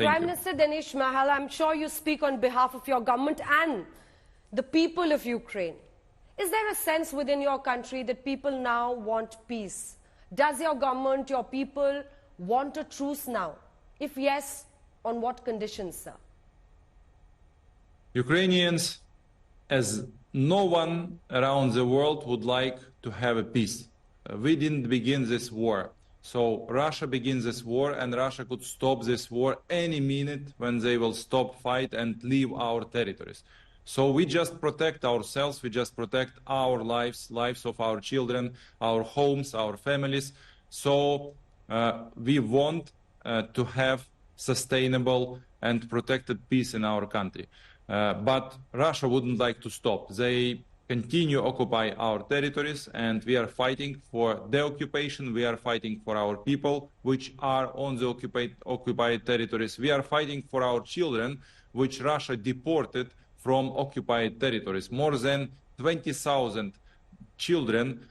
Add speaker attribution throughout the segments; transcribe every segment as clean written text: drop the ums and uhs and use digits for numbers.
Speaker 1: Prime Minister Denis Shmyhal, I'm sure you speak on behalf of your government and the people of Ukraine. Is there a sense within your country that people now want peace? Does your government, your people, want a truce now? If yes, on what conditions, sir?
Speaker 2: Ukrainians, as no one around the world, would like to have a peace. We didn't begin this war. So Russia begins this war, and Russia could stop this war any minute when they will stop fight and leave our territories. So we just protect ourselves, we just protect our lives, lives of our children, our homes, our families. So we want to have sustainable and protected peace in our country. But Russia wouldn't like to stop. They continue occupy our territories, and we are fighting for the occupation. We are fighting for our people which are on the occupied territories. We are fighting for our children which Russia deported from occupied territories. More than 20,000 children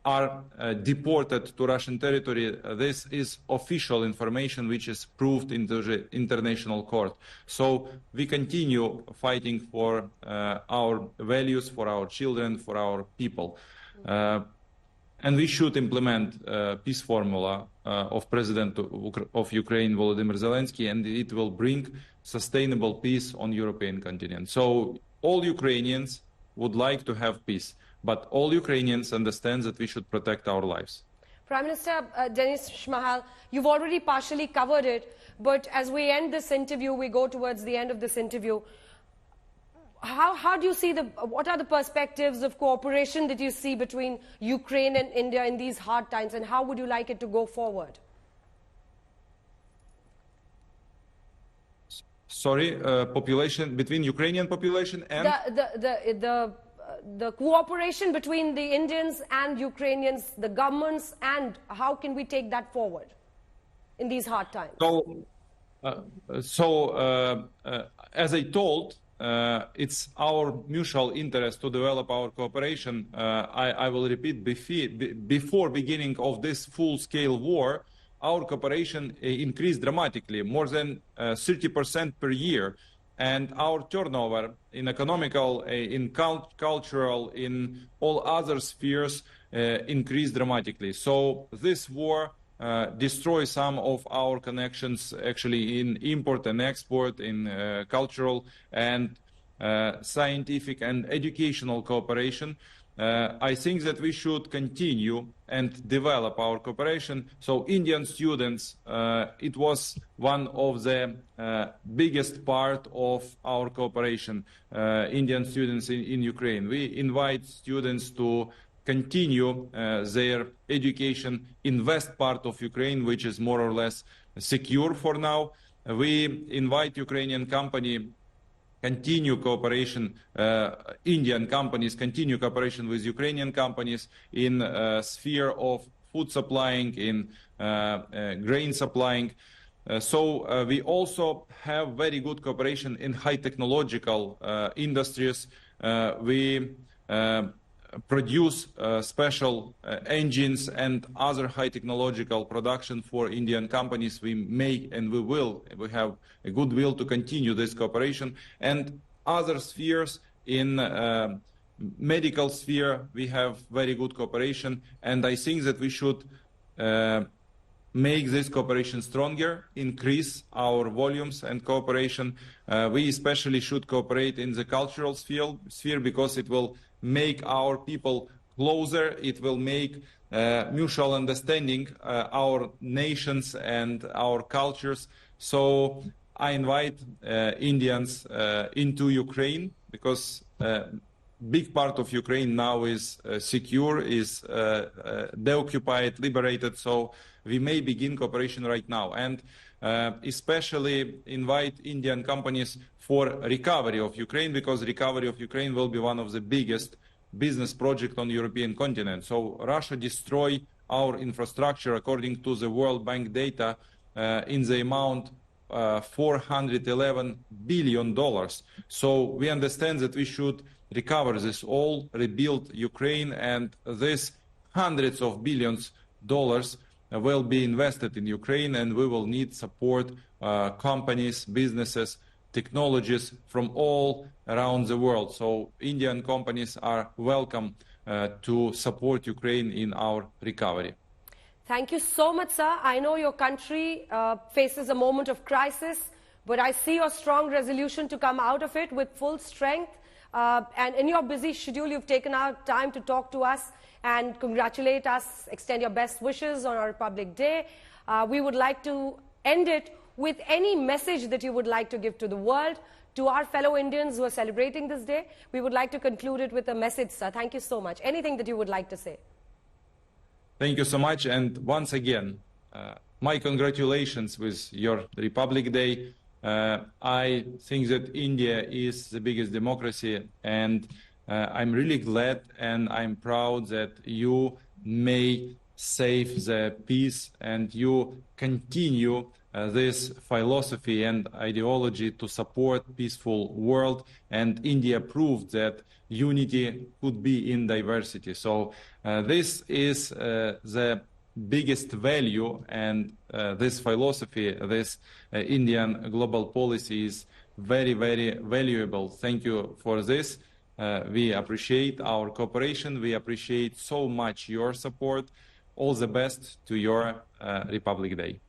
Speaker 2: are deported to Russian territory. This is official information which is proved in the international court. So we continue fighting for our values, for our children, for our people. And we should implement peace formula of President of Ukraine, Volodymyr Zelensky, and it will bring sustainable peace on European continent. So all Ukrainians would like to have peace, but all Ukrainians understand that we should protect our lives.
Speaker 1: Prime Minister Denis Shmyhal, you've already partially covered it, but as we end this interview, we go towards the end of this interview. How do you see what are the perspectives of cooperation that you see between Ukraine and India in these hard times, and how would you like it to go forward?
Speaker 2: Sorry, population between Ukrainian population and
Speaker 1: the cooperation between the Indians and Ukrainians, the governments, and how can we take that forward in these hard times?
Speaker 2: So, as I told, it's our mutual interest to develop our cooperation. I will repeat, before beginning of this full-scale war, our cooperation increased dramatically, more than 30% per year. And our turnover in economical, in cultural, in all other spheres increased dramatically. So this war destroys some of our connections actually in import and export, in cultural and scientific and educational cooperation. I think that we should continue and develop our cooperation. So Indian students, it was one of the biggest part of our cooperation, Indian students in Ukraine. We invite students to continue their education in west part of Ukraine, which is more or less secure for now. We invite Ukrainian company continue cooperation, Indian companies continue cooperation with Ukrainian companies in sphere of food supplying, in grain supplying. So we also have very good cooperation in high technological industries. We produce special engines and other high technological production for Indian companies. We make and we have a good will to continue this cooperation. And other spheres in medical sphere, we have very good cooperation. And I think that we should make this cooperation stronger, increase our volumes and cooperation. We especially should cooperate in the cultural sphere because it will make our people closer, it will make mutual understanding our nations and our cultures. So I invite Indians into Ukraine because big part of Ukraine now is secure, is deoccupied, liberated. So we may begin cooperation right now, and especially invite Indian companies for recovery of Ukraine, because recovery of Ukraine will be one of the biggest business projects on the European continent. So Russia destroyed our infrastructure, according to the World Bank data, in the amount $411 billion. So we understand that we should recover this all, rebuild Ukraine, and this hundreds of billions dollars will be invested in Ukraine, and we will need support companies, businesses, technologies from all around the world. So Indian companies are welcome to support Ukraine in our recovery.
Speaker 1: Thank you so much, sir. I know your country faces a moment of crisis, but I see your strong resolution to come out of it with full strength. And in your busy schedule, you've taken out time to talk to us and congratulate us, extend your best wishes on our Republic Day. We would like to end it with any message that you would like to give to the world, to our fellow Indians who are celebrating this day. We would like to conclude it with a message, sir. Thank you so much. Anything that you would like to say?
Speaker 2: Thank you so much. And once again, my congratulations with your Republic Day. I think that India is the biggest democracy, and I'm really glad and I'm proud that you may save the peace and you continue this philosophy and ideology to support peaceful world. And India proved that unity could be in diversity. So this is the biggest value, and this philosophy, this Indian global policy is very, very valuable. Thank you for this. We appreciate our cooperation. We appreciate so much your support. All the best to your Republic Day.